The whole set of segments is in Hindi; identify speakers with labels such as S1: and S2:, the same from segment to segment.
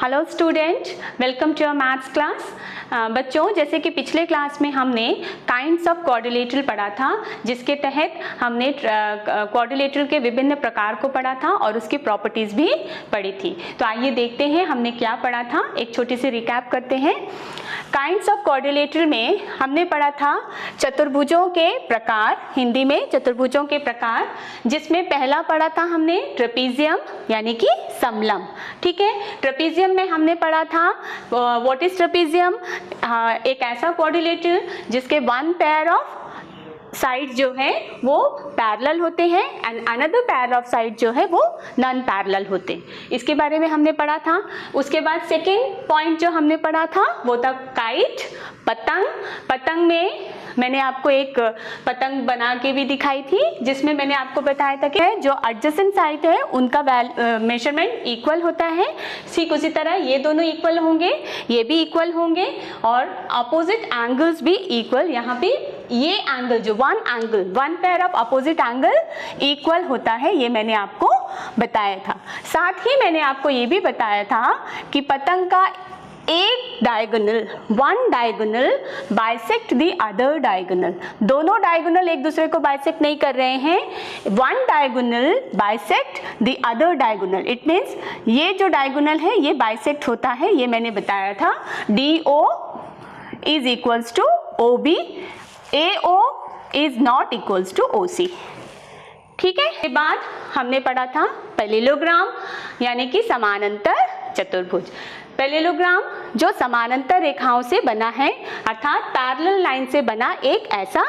S1: Hello student, welcome to our maths class. बच्चों, जैसे कि पिछले क्लास में हमने काइंड्स ऑफ क्वाड्रिलेटरल पढ़ा था, जिसके तहत हमने क्वाड्रिलेटरल के विभिन्न प्रकार को पढ़ा था और उसकी प्रॉपर्टीज भी पढ़ी थी। तो आइए देखते हैं हमने क्या पढ़ा था, एक छोटी सी रिकैप करते हैं। काइंड्स ऑफ क्वाड्रिलेटरल में हमने पढ़ा था चतुर्भुजों के प्रकार, हिंदी में चतुर्भुजों के प्रकार, जिसमें पहला पढ़ा था हमने ट्रेपीजियम यानी कि समलंब। ठीक है, ट्रेपीजियम में हमने पढ़ा था व्हाट इज ट्रेपीजियम, एक ऐसा क्वाड्रिलेटरल जिसके वन पेयर ऑफ साइड जो है वो पैरेलल होते हैं and another pair of side जो है वो नॉन पैरेलल होते हैं। इसके बारे में हमने पढ़ा था। उसके बाद सेकेंड पॉइंट जो हमने पढ़ा था वो था काइट, पतंग। पतंग में मैंने आपको एक पतंग बना के भी दिखाई थी, जिसमें मैंने आपको बताया था कि जो एडजेसेंट साइड है उनका मेजरमेंट इक्वल होता है। ठीक उसी तरह ये दोनों इक्वल होंगे, ये भी इक्वल होंगे और अपोजिट एंगल्स भी इक्वल। यहाँ पे ये एंगल जो one pair of opposite angle equal होता है, ये मैंने आपको बताया था। साथ ही मैंने आपको ये भी बताया था कि पतंग का एक one diagonal bisect the other diagonal. दोनों डायगोनल एक दूसरे को बाइसेक्ट नहीं कर रहे हैं, one diagonal bisect the other diagonal. It means ये जो डायगोनल है ये बाइसेक्ट होता है, ये मैंने बताया था। DO is equals to OB, AO is not equals to OC। ठीक है, इसके बाद हमने पढ़ा था पैरेललोग्राम यानी कि समानांतर चतुर्भुज। पैरेललोग्राम जो समानांतर रेखाओं से बना है, अर्थात पैरेलल लाइन से बना एक ऐसा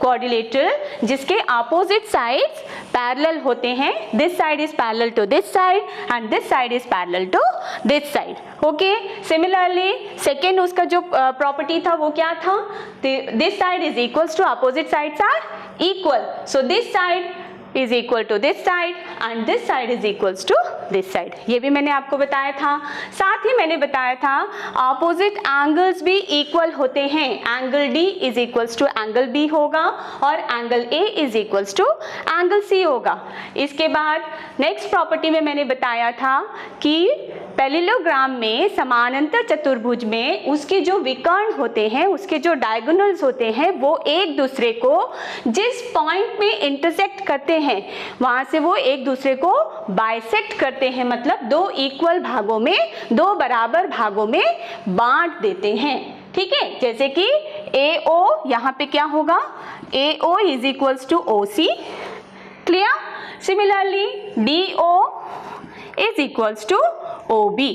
S1: क्वाड्रिलेटरल जिसके अपोजिट साइड्स पैरेलल होते हैं। This side is parallel to this side and this side is parallel to this side. Okay, similarly second उसका जो प्रॉपर्टी था वो क्या था, this side is equals to opposite sides are equal, so this side is equal to this side and this side is equals to this side। ये भी मैंने आपको बताया था। साथ ही मैंने बताया था ऑपोजिट एंगल्स भी इक्वल होते हैं। Angle D is equals to angle B होगा और angle A is equals to angle C होगा। इसके बाद नेक्स्ट प्रॉपर्टी में मैंने बताया था कि पैरेललोग्राम में समानांतर चतुर्भुज में उसके जो विकर्ण होते हैं, उसके जो डायगोनल्स होते हैं, वो एक दूसरे को जिस पॉइंट में इंटरसेक्ट करते हैं वहां से वो एक दूसरे को बाइसेक्ट करते हैं, मतलब दो इक्वल भागों में, दो बराबर भागों में बांट देते हैं। ठीक है, जैसे कि AO यहाँ पे क्या होगा, AO is equals to OC। Clear? Similarly DO is equals to OB।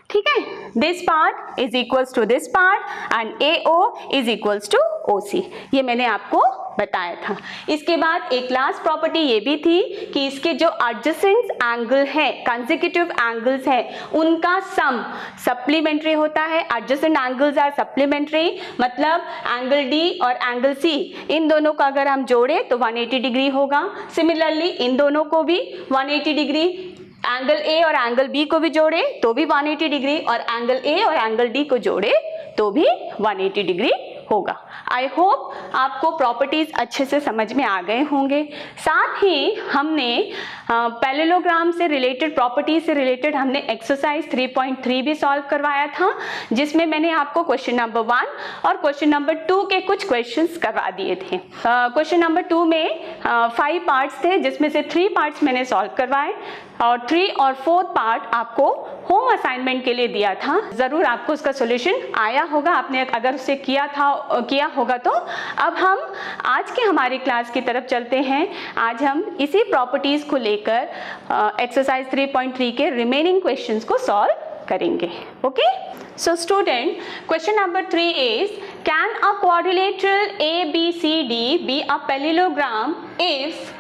S1: ठीक है, this part is equals to this part and AO is equals to OC। ये मैंने आपको बताया था। इसके बाद एक लास्ट प्रॉपर्टी ये भी थी कि इसके जो एडजेसेंट एंगल है, कंसेक्यूटिव एंगल्स है, उनका सम सप्लीमेंट्री होता है। एडजेसेंट एंगल्स आर सप्लीमेंट्री, मतलब एंगल D और एंगल C, इन दोनों का अगर हम जोड़े तो 180 डिग्री होगा। सिमिलरली इन दोनों को भी 180 डिग्री, एंगल A और एंगल B को भी जोड़े तो भी 180 डिग्री और एंगल A और एंगल D को जोड़े तो भी 180 डिग्री होगा। आई होप आपको प्रॉपर्टीज अच्छे से समझ में आ गए होंगे। साथ ही हमने पैरेललोग्राम से रिलेटेड, प्रॉपर्टी से रिलेटेड हमने एक्सरसाइज 3.3 भी सॉल्व करवाया था, जिसमें मैंने आपको क्वेश्चन नंबर 1 और क्वेश्चन नंबर 2 के कुछ क्वेश्चंस करवा दिए थे। क्वेश्चन नंबर 2 में 5 पार्ट्स थे, जिसमें से 3 पार्ट्स मैंने सॉल्व करवाए और 3 और 4th पार्ट आपको होम असाइनमेंट के लिए दिया था। जरूर आपको उसका सॉल्यूशन आया होगा, आपने अगर उसे किया होगा तो। अब हम आज के हमारी क्लास की तरफ चलते हैं। आज हम इसी प्रॉपर्टीज को लेकर एक्सरसाइज 3.3 के रिमेनिंग क्वेश्चंस को सॉल्व करेंगे। Okay, so student, question number 3 is can a quadrilateral ABCD be a parallelogram if,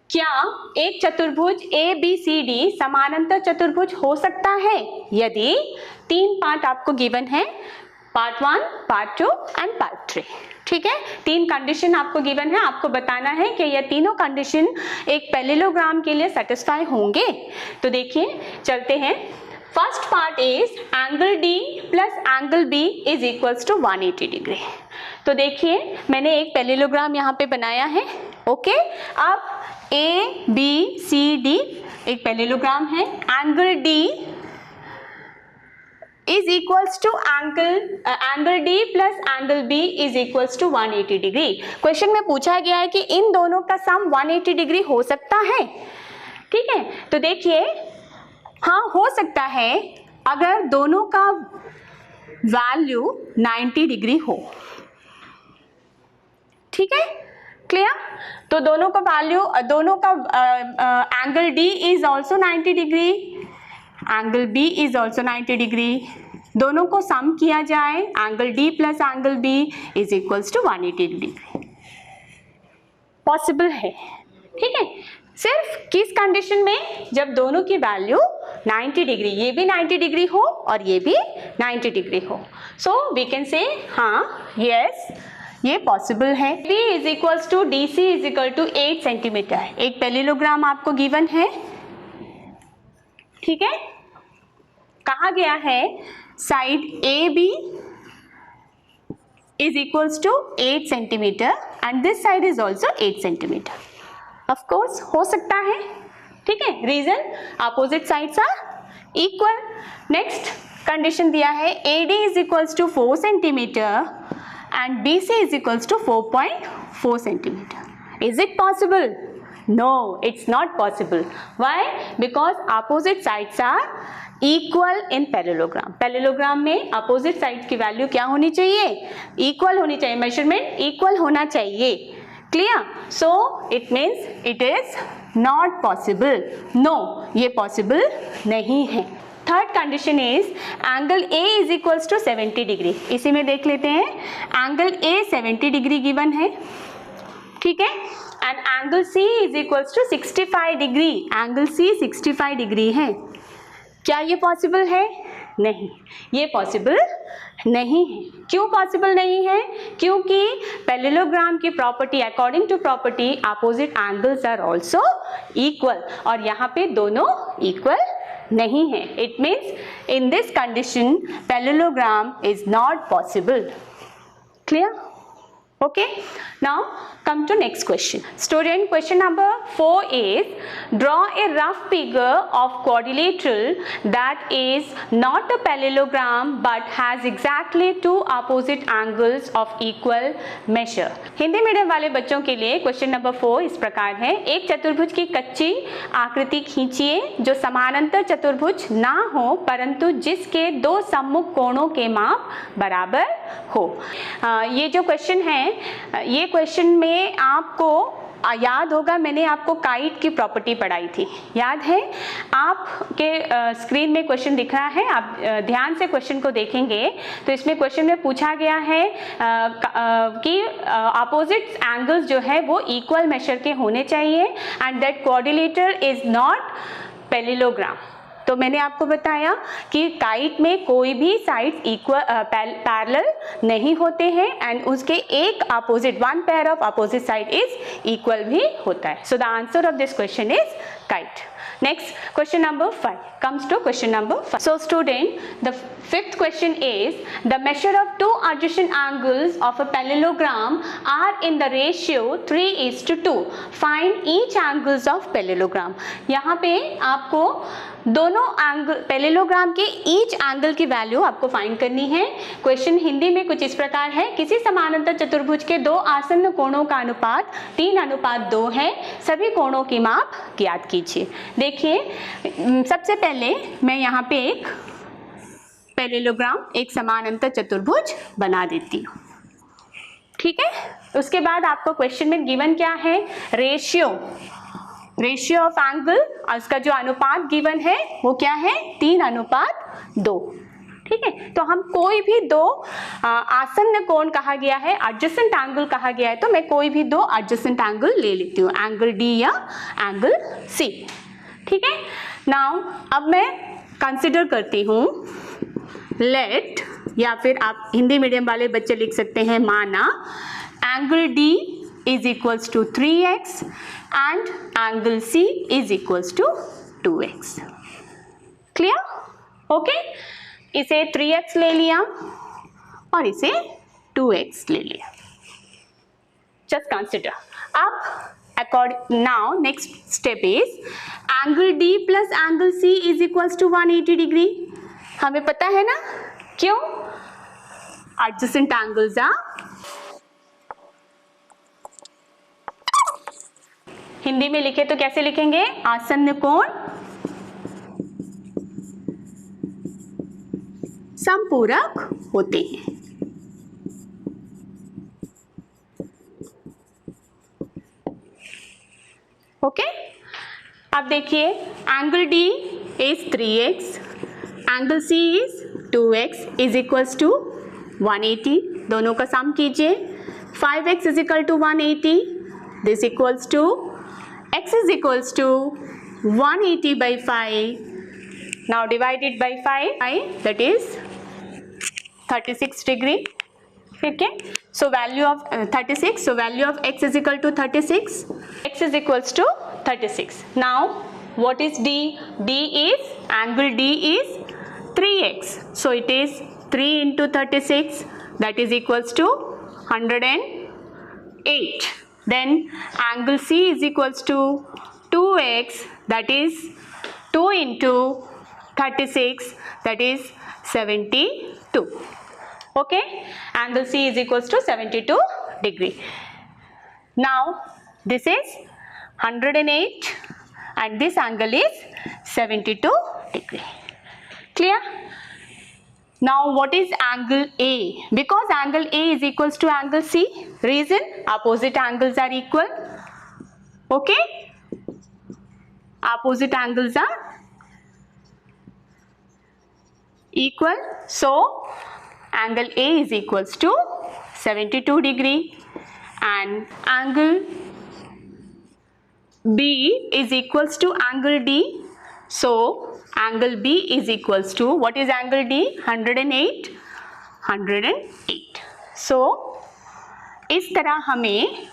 S1: क्या एक चतुर्भुज ABCD समानांतर चतुर्भुज हो सकता है यदि 3 पार्ट आपको गिवन है, पार्ट 1, पार्ट 2 एंड पार्ट 3। ठीक है, 3 कंडीशन आपको गिवन है, आपको बताना है कि ये तीनों कंडीशन एक पैरेललोग्राम के लिए सेटिस्फाई होंगे। तो देखिए, चलते हैं। First part is angle D plus angle B is equals to 180 degree. तो देखिए मैंने एक पैरेललोग्राम यहाँ पे बनाया है, ओके। अब ABCD एक पैरेललोग्राम है, angle D is equals to angle D plus angle B is equals to 180 degree. Question में पूछा गया है कि इन दोनों का सम 180 डिग्री हो सकता है, ठीक है। तो देखिए हाँ हो सकता है अगर दोनों का वैल्यू 90 डिग्री हो, ठीक है, क्लियर। तो दोनों का वैल्यू, दोनों का angle D is also 90 degree, angle B is also 90 degree, दोनों को सम किया जाए, angle D plus angle B is equals to 180 degree. Possible है, ठीक है। सिर्फ किस कंडीशन में, जब दोनों की वैल्यू 90 डिग्री, ये भी 90 डिग्री हो और ये भी 90 डिग्री हो। सो वी कैन से हाँ यस ये पॉसिबल है। B is equals to DC is equal to 8 centimetre. एक पैरेललोग्राम आपको गिवन है, ठीक है। कहा गया है side AB is equals to 8 centimetre and this side is also 8 centimetre. Of course हो सकता है, ठीक है। Reason opposite sides are equal. Next condition दिया है AD is equals to 4 centimetre and BC is equals to 4.4 centimetre. Is it possible? No, it's not possible. Why? Because opposite sides are equal in parallelogram. Parallelogram में opposite sides की वैल्यू क्या होनी चाहिए? Equal होनी चाहिए, measurement equal होना चाहिए, clear? So it means it is not possible. No, ये possible नहीं है। Third condition is angle A is equals to 70 degree. इसी में देख लेते हैं, एंगल A 70 डिग्री गिवन है, ठीक है, and angle C is equals to 65 degree. Angle C 65 degree है। क्या ये पॉसिबल है? नहीं, ये पॉसिबल नहीं है। क्यों पॉसिबल नहीं है? क्योंकि पैरेललोग्राम की property, according to property, opposite angles are also equal, और यहाँ पे दोनों इक्वल नहीं है। It means in this condition parallelogram is not possible. Clear? Okay, now come to next question. Student, question number 4 is, draw a rough figure of quadrilateral that is not a parallelogram but has exactly two opposite angles of equal measure. Hindi medium वाले बच्चों के लिए क्वेश्चन नंबर 4 इस प्रकार है। एक चतुर्भुज की कच्ची आकृति खींचिए जो समानांतर चतुर्भुज ना हो परंतु जिसके दो सम्मुख कोणों के माप बराबर हो। ये जो क्वेश्चन है, ये क्वेश्चन में आपको याद होगा, मैंने आपको काइट की प्रॉपर्टी पढ़ाई थी, याद है? आपके स्क्रीन में क्वेश्चन दिख रहा है, आप ध्यान से क्वेश्चन को देखेंगे तो इसमें क्वेश्चन में पूछा गया है कि अपोजिट एंगल्स जो है वो इक्वल मेजर के होने चाहिए and that quadrilateral is not parallelogram. तो मैंने आपको बताया कि काइट में कोई भी साइड इक्वल पैरेलल नहीं होते हैं एंड उसके एक opposite, one pair of opposite side is equal भी होता है। So the answer of this question is kite. Next, question number 5 comes to question number 5. So student, the fifth question is, the measure of two adjacent angles of a parallelogram are in the ratio 3:2. Find each angles of parallelogram. यहाँ पे आपको दोनों एंगल, पैरेललोग्राम के ईच एंगल की वैल्यू आपको फाइंड करनी है। क्वेश्चन हिंदी में कुछ इस प्रकार है, किसी समानांतर चतुर्भुज के दो आसन्न कोणों का अनुपात 3:2 है, सभी कोणों की माप ज्ञात कीजिए। देखिए, सबसे पहले मैं यहाँ पे एक पैरेललोग्राम, एक समानांतर चतुर्भुज बना देती हूँ, ठीक है। उसके बाद आपको क्वेश्चन में गिवन क्या है? रेशियो ऑफ एंगल, और उसका जो अनुपात गिवन है वो क्या है? 3:2, ठीक है। तो हम कोई भी दो आसन्न कोण कहा गया है, एडजेसेंट एंगल कहा गया है, तो मैं कोई भी दो एडजेसेंट एंगल ले लेती हूँ, एंगल D या एंगल C, ठीक है। नाउ अब मैं कंसिडर करती हूँ, लेट, या फिर आप हिंदी मीडियम वाले बच्चे लिख सकते हैं माना, angle D is equals to 3x and angle C is equals to 2x. Clear? Okay, इसे 3x ले लिया और इसे 2x ले लिया. Just consider. अब now next step is angle D plus angle C is equals to 180 degree. हमें पता है ना क्यों? Adjacent angles are, हिंदी में लिखे तो कैसे लिखेंगे? आसन्न कोण समपूरक होते हैं. ओके, अब देखिए angle D is 3x, angle C is 2x is equals to 180. दोनों का सम कीजिए. 5x is equal to 180, this equals to x is equals to 180 by 5. Now divided by 5, that is 36 degree. ठीक है, so value of 36, so value of x is equal to 36. X is equals to 36. Now what is D? D is, angle D is 3x, so it is 3 into 36, that is equals to 108. Then angle C is equals to 2x, that is 2 into 36, that is 72. Okay, angle C is equals to 72 degree. Now this is 108 and this angle is 72 degree. Clear? Now what is angle A? Because angle A is equals to angle C. Reason? Opposite angles are equal. Okay, opposite angles are equal, so angle A is equals to 72 degree and angle B is equals to angle D. So angle B is equals to, what is angle D? 108, 108. So इस तरह हमें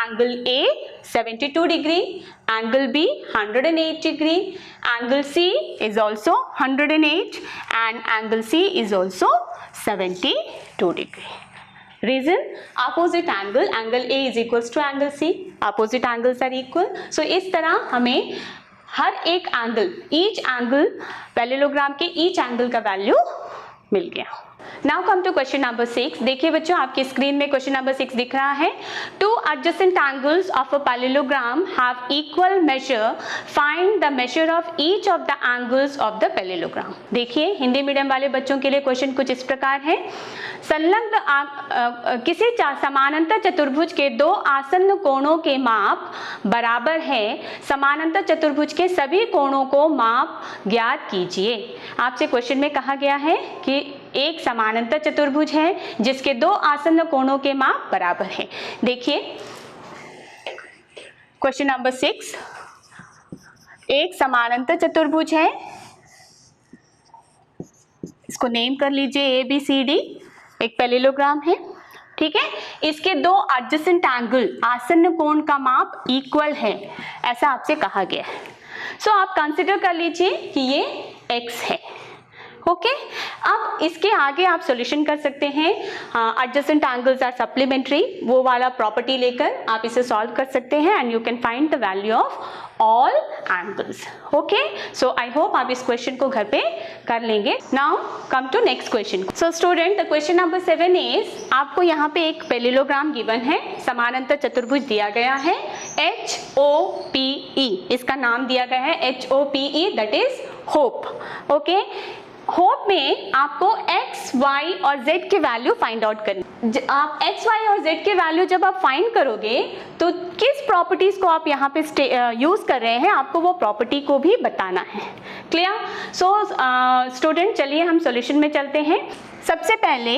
S1: angle A 72 degree, angle B 108 degree, angle C is also 108 and angle C is also 72 degree. Reason? Opposite angle, angle A is equals to angle C. Opposite angles are equal. So इस तरह हमें हर एक एंगल, each angle, पैरेललोग्राम के each angle का वैल्यू मिल गया. Now come to question number 6. देखिए बच्चों, आपकी स्क्रीन में क्वेश्चन नंबर 6 दिख रहा है. Two adjacent angles of a parallelogram have equal measure. Find the measure of each of the angles of the parallelogram. देखिए, हिंदी मीडियम वाले बच्चों के लिए क्वेश्चन कुछ इस प्रकार है. संलग्न किसी समानांतर चतुर्भुज के दो आसन्न कोणों के माप बराबर है. समानांतर चतुर्भुज के सभी कोणों को माप ज्ञात कीजिए. आपसे क्वेश्चन में कहा गया है कि एक समानांतर चतुर्भुज है जिसके दो आसन्न कोणों के माप बराबर है. देखिए क्वेश्चन नंबर 6, एक समानांतर चतुर्भुज है, इसको नेम कर लीजिए ABCD, एक पैरेललोग्राम है. ठीक है, इसके दो एडजेसेंट एंगल, आसन्न कोण का माप इक्वल है, ऐसा आपसे कहा गया है. सो आप कंसिडर कर लीजिए कि ये x है. ओके, अब इसके आगे आप सॉल्यूशन कर सकते हैं. एडजेसेंट एंगल्स आर सप्लीमेंट्री, वो वाला प्रॉपर्टी लेकर आप इसे सॉल्व कर सकते हैं and you can find the value of all angles. Okay, so I hope आप इस क्वेश्चन को घर पे कर लेंगे. Now come to next question. So student, the question number 7 is, आपको यहाँ पे एक पैरेललोग्राम गिवन है, समानांतर चतुर्भुज दिया गया है HOPE, इसका नाम दिया गया है HOPE, that is hope. Okay, hope में आपको x, y और z के वैल्यू फाइंड आउट करनी. आप x, y और z के वैल्यू जब आप फाइंड करोगे तो किस प्रॉपर्टीज को आप यहाँ पे यूज कर रहे हैं, आपको वो प्रॉपर्टी को भी बताना है. क्लियर? सो स्टूडेंट, चलिए हम सॉल्यूशन में चलते हैं. सबसे पहले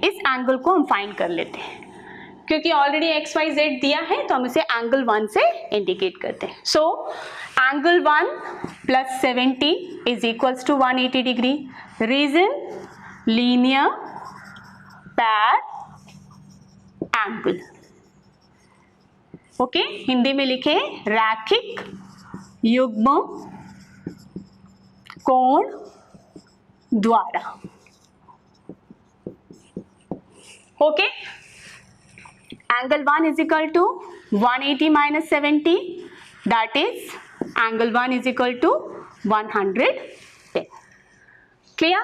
S1: इस एंगल को हम फाइंड कर लेते हैं, क्योंकि ऑलरेडी x, y, z दिया है तो हम इसे एंगल 1 से इंडिकेट करते हैं. सो angle 1 plus 70 is equals to 180 degree. Reason? Linear pair angle. Okay, Hindi में लिखे रैखिक युग्म कोण द्वारा। Okay, angle 1 is equal to 180 minus 70, that is angle 1 is equal to 110। Clear?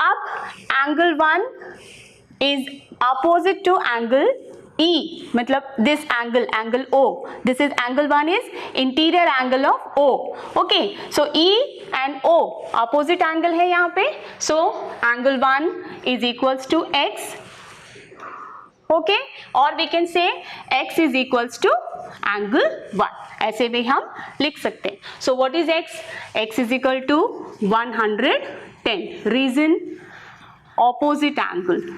S1: अब angle 1 is opposite to angle E, मतलब this angle, angle O, this is angle 1 is interior angle of O. Okay, so E and O opposite angle है यहाँ पे, so angle 1 is equals to X. Okay, or we can say X is equals to angle 1. ऐसे भी हम लिख सकते हैं. So what is X? X is equal to 110. Reason, opposite angle.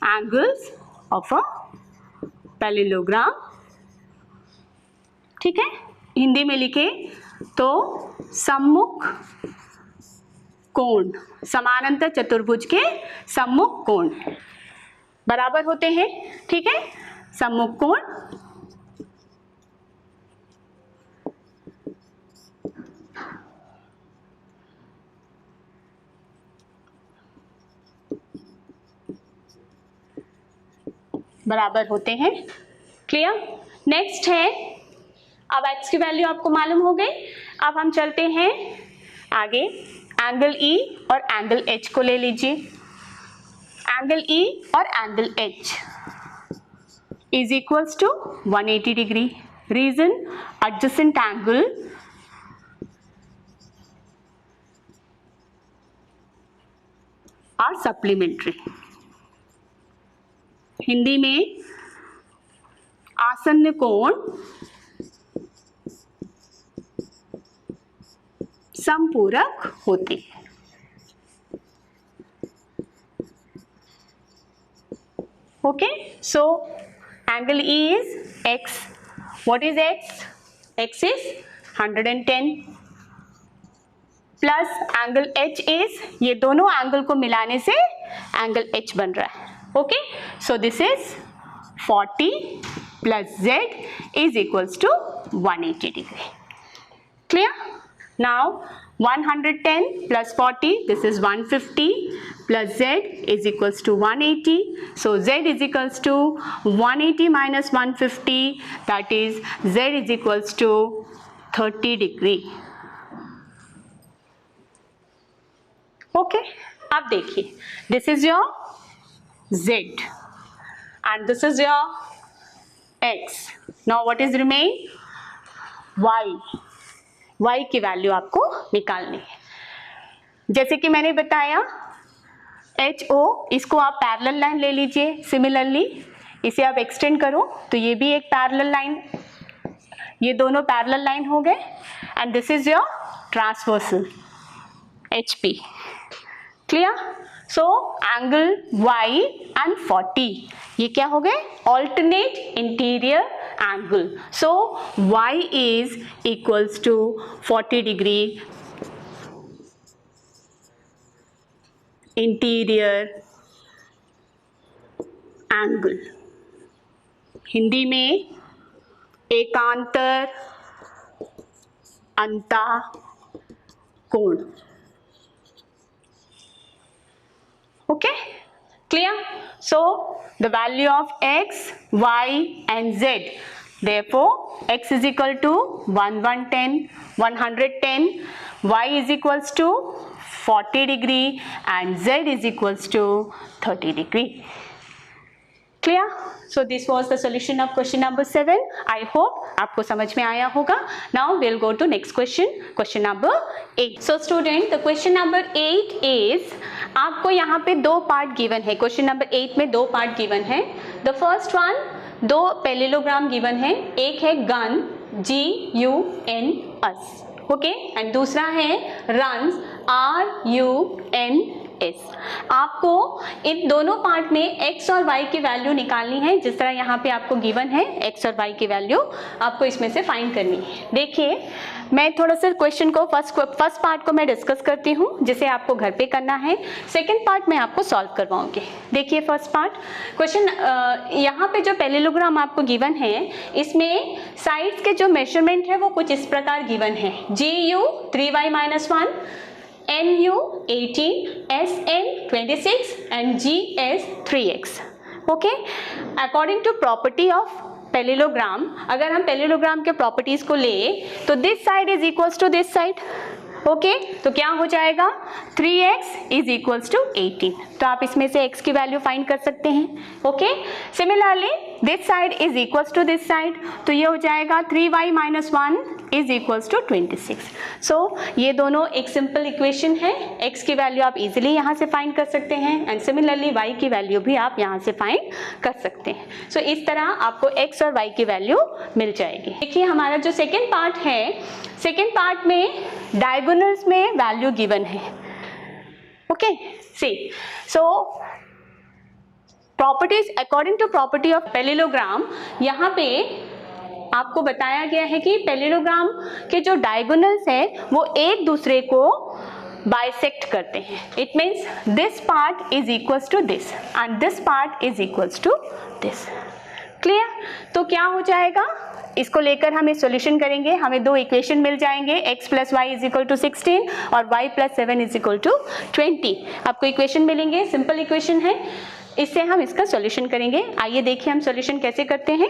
S1: Angles of a parallelogram. ठीक है, हिंदी में लिखे तो सम्मुख कोण, समानांतर चतुर्भुज के सम्मुख कोण बराबर होते हैं। ठीक है, सम्मुख कोण बराबर होते हैं। क्लियर? नेक्स्ट है, अब x की वैल्यू आपको मालूम हो गई। अब हम चलते हैं आगे, एंगल E और एंगल H को ले लीजिए। एंगल E और angle H is equals to 180 degree. Reason, adjacent angle are supplementary. Hindi में आसन्न कोण समपूरक होते हैं। Okay, so angle E is X. What is X? X is 110 plus angle H is, ये दोनों एंगल को मिलाने से एंगल H बन रहा है। Okay, so this is 40 plus Z is equals to 180 degree. Clear? Now 110 plus 40, this is 150 plus Z is equals to 180. So Z is equals to 180 minus 150, that is Z is equals to 30 degree. Okay, अब देखिए, this is your Z and this is your X. Now what is remain? Y. Y की वैल्यू आपको निकालनी है। जैसे कि मैंने बताया, HO, इसको आप पैरेलल लाइन ले लीजिए। सिमिलरली इसे आप एक्सटेंड करो तो ये भी एक पैरेलल लाइन, ये दोनों पैरेलल लाइन हो गए। And this is your transversal HP. Clear? So angle Y and 40, ये क्या हो गए? Alternate interior angle. So Y is equals to 40 degree interior angle. Hindi में एकांतर अंता कोण. Okay, clear? So the value of X, Y and Z, therefore X is equal to 110, Y is equals to 40 degree and Z is equals to 30 degree. Clear? So this was the solution of question number 7. I hope आपको समझ में आया होगा. Now we'll go to next question, question number 8. So student, the question number 8 is, आपको यहाँ पे दो पार्ट गिवन है. क्वेश्चन नंबर 8 में दो पार्ट गिवन है. द फर्स्ट वन, दो पैरेललोग्राम गिवन है. एक है गन GUNS, ओके, एंड दूसरा है रन्स RUNS. एस। आपको इन दोनों पार्ट में x और y की वैल्यू निकालनी है, जिस तरह यहाँ पे आपको गिवन है x और y की वैल्यू आपको इसमें से फाइंड करनी है। देखिए मैं थोड़ा सा क्वेश्चन को फर्स्ट पार्ट को मैं डिस्कस करती हूँ, जिसे आपको घर पे करना है, सेकेंड पार्ट मैं आपको सॉल्व करवाऊंगी। देखिए फर्स्ट पार्ट क्वेश्चन, यहाँ पे जो पैरेललोग्राम आपको गिवन है इसमें साइड्स के जो मेजरमेंट है वो कुछ इस प्रकार गिवन है, GU 3y-1, NU 18, SN 26 and GS 3x। Okay, according to property of parallelogram, अगर हम पैरेललोग्राम के प्रॉपर्टीज को ले तो this side is equals to this side. Okay, तो क्या हो जाएगा 3x इज इक्वल्स टू 18। तो आप इसमें से x की वैल्यू फाइंड कर सकते हैं। Okay, similarly this side is equals to this side, तो ये हो जाएगा 3y-1 इज इक्वल्स टू 26। सो ये दोनों एक सिंपल इक्वेशन है, x की वैल्यू आप इजीली यहाँ से फाइंड कर सकते हैं एंड सिमिलरली y की वैल्यू भी आप यहाँ से फाइंड कर सकते हैं। सो इस तरह आपको x और y की वैल्यू मिल जाएगी। देखिए हमारा जो सेकेंड पार्ट है, सेकेंड पार्ट में डायगोनल्स में वैल्यू गिवन है। Okay, see so properties, according to property of parallelogram, यहाँ पे आपको बताया गया है कि पैरेललोग्राम के जो डायगोनल्स है वो एक दूसरे को बाइसेक्ट करते हैं। It means this part is equals to this and this part is equals to this. Clear? तो क्या हो जाएगा, इसको लेकर हम इस सॉल्यूशन करेंगे, हमें दो इक्वेशन मिल जाएंगे, x plus Y is equal to 16 और y plus 7 is equal to 20। आपको इक्वेशन मिलेंगे, सिंपल इक्वेशन है, इससे हम इसका सॉल्यूशन करेंगे। आइए देखिए हम सॉल्यूशन कैसे करते हैं।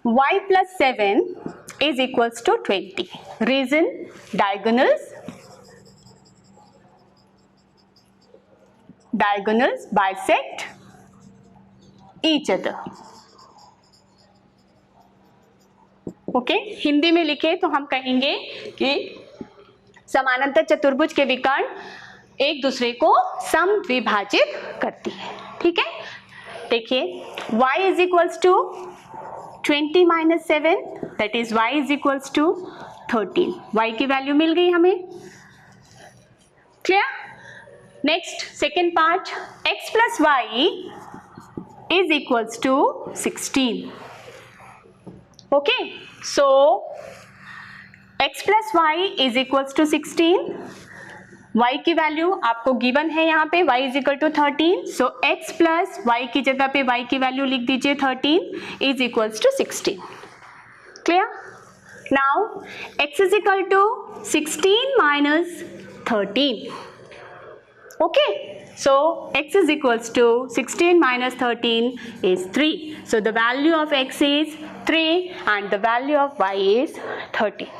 S1: y plus 7 is equals to 20। Reason, diagonals bisect each other। Okay, Hindi में लिखे तो हम कहेंगे कि समानांतर चतुर्भुज के विकर्ण एक दूसरे को समद्विभाजित करती है। ठीक है, देखिए y is equals to 20 minus 7, that is y is equals to 13। y की वैल्यू मिल गई हमें। Clear? Next second part, x plus Y is equals to 16। Okay, so x plus Y is equals to 16, y की वैल्यू आपको गिवन है यहाँ पे, y is equal to 13, so x plus Y की जगह पे y की वैल्यू लिख दीजिए 13 is equals to 16। Clear? Now x is equal to 16 minus 13। Okay, so x is equals to 16 minus 13 is 3. So the value of x is 3 and the value of y is 13.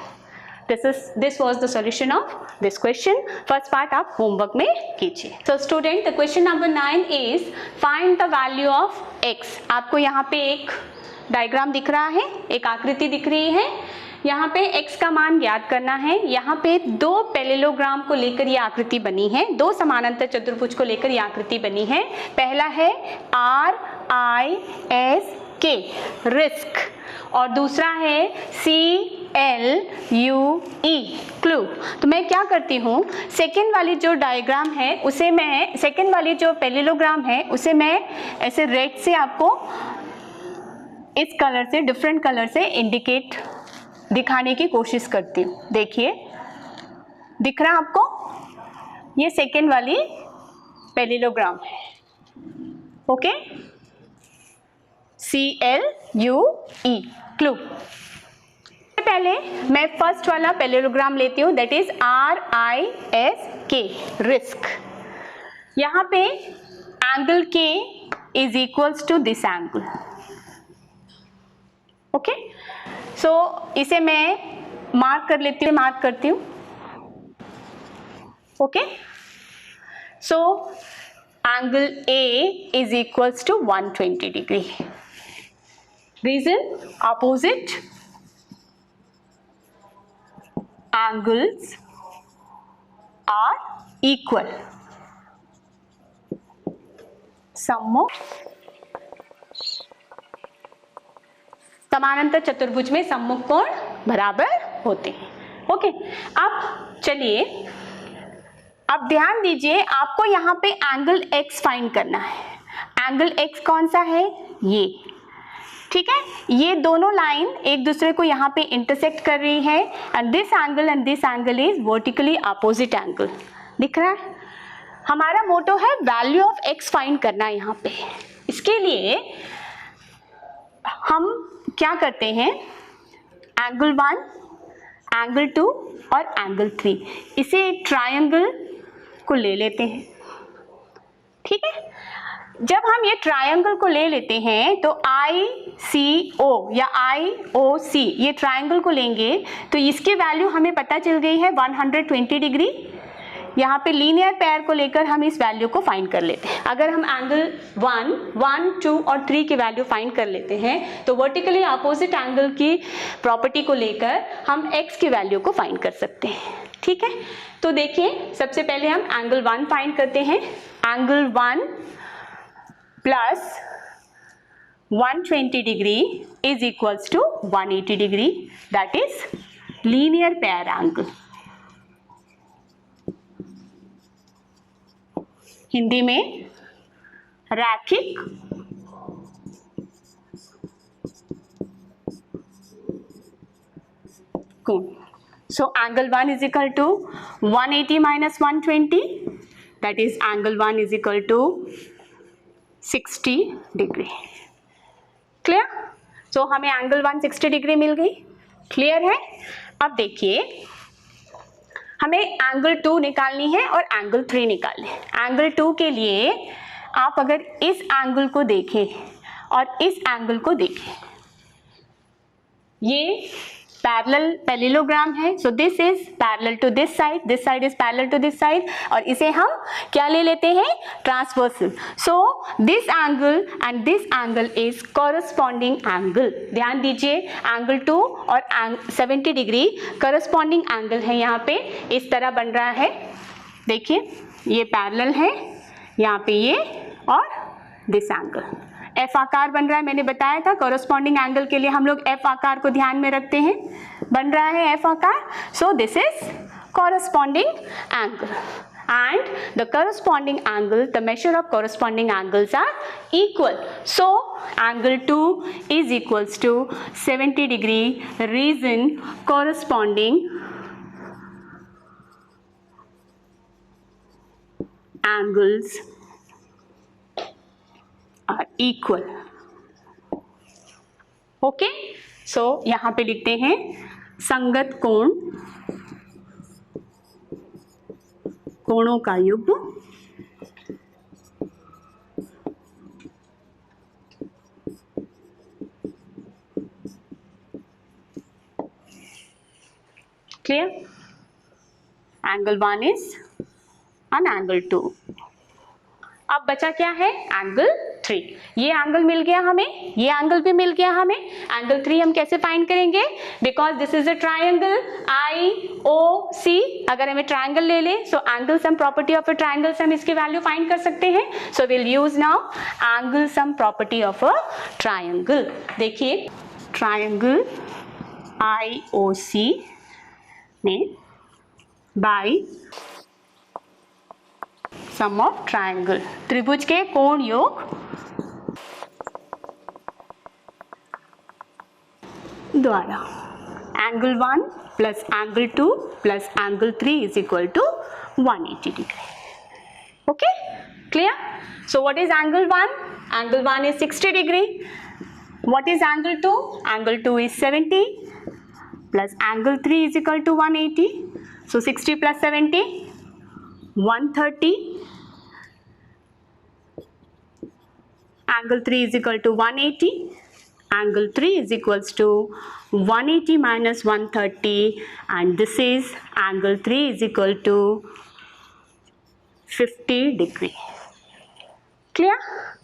S1: This was the solution of this question. First part आप homework में कीजिए। So student, the question number 9 is find the value of x. आपको यहाँ पे एक डायग्राम दिख रहा है, एक आकृति दिख रही है, यहाँ पे x का मान ज्ञात करना है। यहाँ पे दो पैरेललोग्राम को लेकर ये आकृति बनी है, दो समानांतर चतुर्भुज को लेकर ये आकृति बनी है। पहला है RISK रिस्क और दूसरा है CLUE क्लू। तो मैं क्या करती हूँ, सेकेंड वाली जो डायग्राम है उसे मैं, सेकेंड वाली जो पैरेललोग्राम है उसे मैं ऐसे रेड से आपको इस कलर से, डिफरेंट कलर से इंडिकेट दिखाने की कोशिश करती हूँ। देखिए दिख रहा आपको, ये सेकेंड वाली पैरेललोग्राम है। Okay, CLUE clue. पहले मैं फर्स्ट वाला पैरेललोग्राम लेती हूँ, दैट इज RISK रिस्क। यहाँ पे angle K is equals to this angle. Okay, so इसे मैं मार्क कर लेती हूँ, मार्क करती हूँ। Okay, so angle A is equals to 120 degree. Reason, opposite angles are equal. समानांतर चतुर्भुज में सम्मुख कोण बराबर होते हैं। ओके, अब चलिए, अब ध्यान दीजिए, आपको यहाँ पे एंगल x फाइंड करना है। एंगल x कौन सा है? ये, ठीक है। ये दोनों लाइन एक दूसरे को यहाँ पे इंटरसेक्ट कर रही है and this angle is vertically opposite angle. दिख रहा है? हमारा मोटो है वैल्यू ऑफ x फाइंड करना यहाँ पे। इसके लिए हम क्या करते हैं, एंगल 1, एंगल 2 और एंगल 3, इसे एक ट्रायंगल को ले लेते हैं, ठीक है। जब हम ये ट्रायंगल को ले लेते हैं तो ICO या IOC ये ट्रायंगल को लेंगे तो इसकी वैल्यू हमें पता चल गई है 120 डिग्री। यहाँ पे लीनियर पेयर को लेकर हम इस वैल्यू को फाइंड कर लेते हैं। अगर हम एंगल 1, 2 और 3 की वैल्यू फाइंड कर लेते हैं तो वर्टिकली अपोजिट एंगल की प्रॉपर्टी को लेकर हम x की वैल्यू को फाइंड कर सकते हैं, ठीक है। तो देखिए, सबसे पहले हम एंगल 1 फाइंड करते हैं। Angle 1 plus 120 degree is equals to 180 degree, that is linear pair angle. Hindi में रैखिक कोण। So angle 1 is equal to 180 minus 120, that is angle 1 is equal to 60 degree. Clear? So हमें एंगल 1 60 डिग्री मिल गई। क्लियर है? अब देखिए, हमें एंगल 2 निकालनी है और एंगल 3 निकालनी है। एंगल 2 के लिए आप अगर इस एंगल को देखें और इस एंगल को देखें, ये पैरेललोग्राम है। So this is parallel to this side is parallel to this side, और इसे हम क्या ले लेते हैं? Transversal. So this angle and this angle is corresponding angle. ध्यान दीजिए, एंगल 2 और 70 डिग्री कॉरस्पॉन्डिंग एंगल है। यहाँ पे इस तरह बन रहा है, देखिए ये पैरेलल है, यहाँ पे ये और दिस एंगल एफ आकार बन रहा है। मैंने बताया था कॉरस्पॉन्डिंग एंगल के लिए हम लोग एफ आकार को ध्यान में रखते हैं, बन रहा है एफ आकार। सो this is corresponding angle and the corresponding angle, the measure of corresponding angles are equal. So angle 2 is equals to 70 degree, reason corresponding angles are equal. Okay, so यहाँ पे लिखते हैं संगत कोण, कोणों का युग्म clear. Angle 1 is and angle 2। अब बचा क्या है? एंगल 3। ये एंगल मिल गया हमें, ये एंगल भी मिल गया हमें। एंगल 3 हम कैसे फाइंड करेंगे? Because this is a triangle IOC। अगर हमें ट्राइंगल ले ले, so angle sum property of a triangle से हम इसकी वैल्यू फाइंड कर सकते हैं। So will use now angle sum property of a triangle. देखिए, ट्राइंगल IOC में बाय सम ऑफ ट्राइंगल, त्रिभुज के कोण योग द्वारा angle 1 plus angle 2 plus angle 3 is equal to 180 डिग्री। Okay, clear? So what is angle 1? Angle 1 is 60 डिग्री। What is angle 2? Angle 2 is 70 plus angle 3 is equal to 180। So 60 plus 70 130, angle 3 is equal to 180, angle 3 is equals to 180 minus 130, and this is angle 3 is equal to 50 degree. Clear?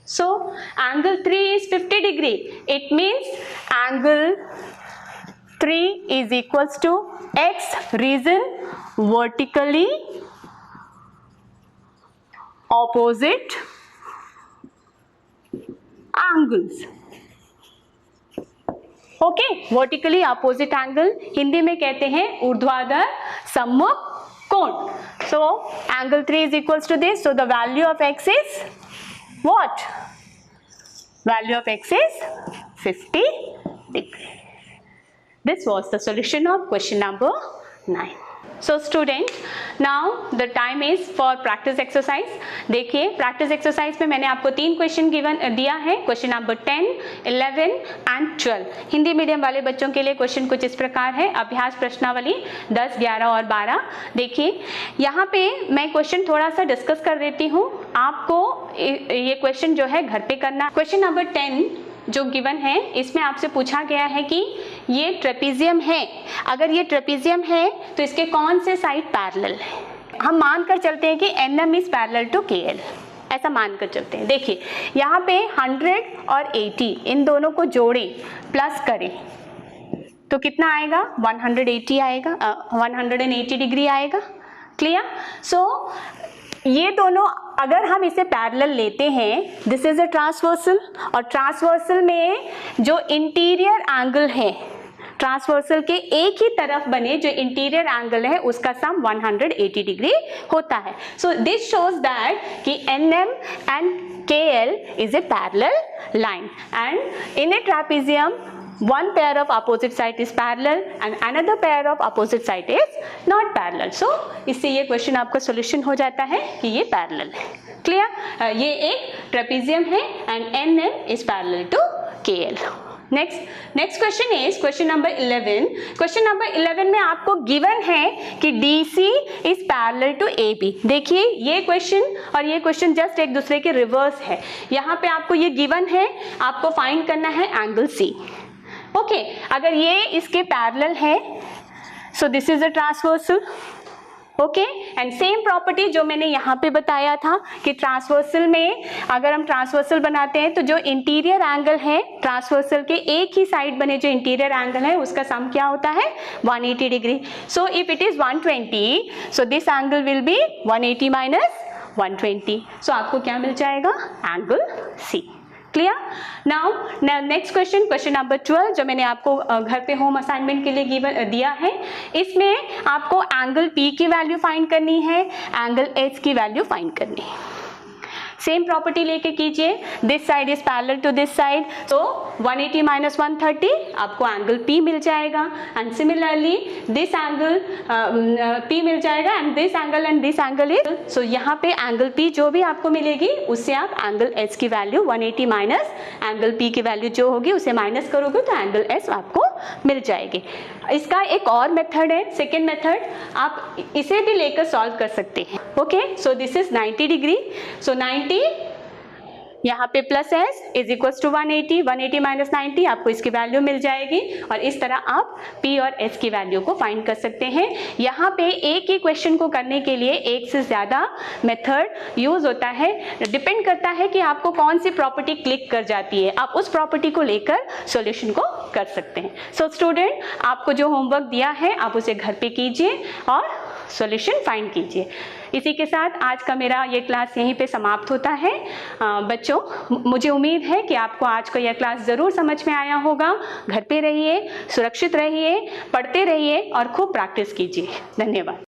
S1: So angle 3 is 50 degree. It means angle 3 is equals to x, reason vertically opposite angles. Okay, vertically opposite angle Hindi में कहते हैं ऊर्ध्वाधर सम्मुख कोण. So angle 3 is equals to this. So the value of x is what? Value of x is 50 degree. This was the solution of question number 9. So student, now the time is for practice exercise. देखिए practice exercise में मैंने आपको 3 क्वेश्चन गिवन दिया है. Question number 10, 11 and 12. Hindi medium वाले बच्चों के लिए क्वेश्चन कुछ इस प्रकार है. अभ्यास प्रश्नावली 10, 11 और 12. देखिए यहाँ पे मैं क्वेश्चन थोड़ा सा डिस्कस कर देती हूँ. आपको ये क्वेश्चन जो है घर पे करना. क्वेश्चन नंबर 10 जो गिवन है इसमें आपसे पूछा गया है कि ये ट्रेपीजियम है. अगर ये ट्रेपीजियम है तो इसके कौन से साइड पैरेलल है. हम मान कर चलते हैं कि NM is parallel to KL. ऐसा मान कर चलते हैं. देखिए यहाँ पे 100 और 80 इन दोनों को जोड़ें प्लस करें तो कितना आएगा? 180 आएगा, 180 डिग्री आएगा. क्लियर? सो ये दोनों अगर हम इसे पैरेलल लेते हैं, दिस इज अ ट्रांसवर्सल, और ट्रांसवर्सल में जो इंटीरियर एंगल है, ट्रांसवर्सल के एक ही तरफ बने जो इंटीरियर एंगल है उसका सम 180 डिग्री होता है. सो दिस शोज दैट कि NM and KL is a parallel line and in A trapezium one pair of opposite side is parallel and another pair of opposite side is not parallel. So इससे ये क्वेश्चन आपका सॉल्यूशन हो जाता है कि ये पैरेलल है. क्लियर? ये एक ट्रेपीजियम है and NM is parallel to KL. Next question is question number 11. Question number 11 में आपको गिवन है कि DC is parallel to AB. देखिए ये क्वेश्चन और ये क्वेश्चन जस्ट एक दूसरे के रिवर्स है. यहाँ पे आपको ये गिवन है, आपको फाइंड करना है एंगल C. ओके, अगर ये इसके पैरेलल है so this is a transversal. Okay, and same property जो मैंने यहाँ पे बताया था कि ट्रांसवर्सल में अगर हम ट्रांसवर्सल बनाते हैं तो जो इंटीरियर एंगल है ट्रांसवर्सल के एक ही साइड बने जो इंटीरियर एंगल है उसका सम क्या होता है? 180 degree. So if it is 120 so this angle will be 180 minus 120. सो आपको क्या मिल जाएगा? Angle C. Clear? Now next question, question number 12 जो मैंने आपको घर पे होम असाइनमेंट के लिए गिवन दिया है. इसमें आपको एंगल P की वैल्यू फाइंड करनी है, एंगल H की वैल्यू फाइंड करनी है. सेम प्रॉपर्टी लेके कीजिए. This side is parallel to this side, तो 180 माइनस 130 आपको एंगल P मिल जाएगा. And similarly this angle P मिल जाएगा and this angle is. So यहाँ पे एंगल P जो भी आपको मिलेगी उससे आप एंगल H की वैल्यू 180 माइनस एंगल P की वैल्यू जो होगी उसे माइनस करोगे तो एंगल S आपको मिल जाएगी. इसका एक और मेथड है, सेकेंड मेथड, आप इसे भी लेकर सॉल्व कर सकते हैं. Okay, so this is 90 degree. So 90 यहाँ पे plus S is equal to 180 minus 90 आपको इसकी वैल्यू मिल जाएगी. और इस तरह आप P और S की वैल्यू को फाइंड कर सकते हैं. यहाँ पे एक ही क्वेश्चन को करने के लिए एक से ज़्यादा मेथड यूज होता है. डिपेंड करता है कि आपको कौन सी प्रॉपर्टी क्लिक कर जाती है, आप उस प्रॉपर्टी को लेकर सॉल्यूशन को कर सकते हैं. सो स्टूडेंट, आपको जो होमवर्क दिया है आप उसे घर पे कीजिए और सॉल्यूशन फाइंड कीजिए. इसी के साथ आज का मेरा ये क्लास यहीं पे समाप्त होता है. बच्चों, मुझे उम्मीद है कि आपको आज का यह क्लास ज़रूर समझ में आया होगा. घर पे रहिए, सुरक्षित रहिए, पढ़ते रहिए और खूब प्रैक्टिस कीजिए. धन्यवाद.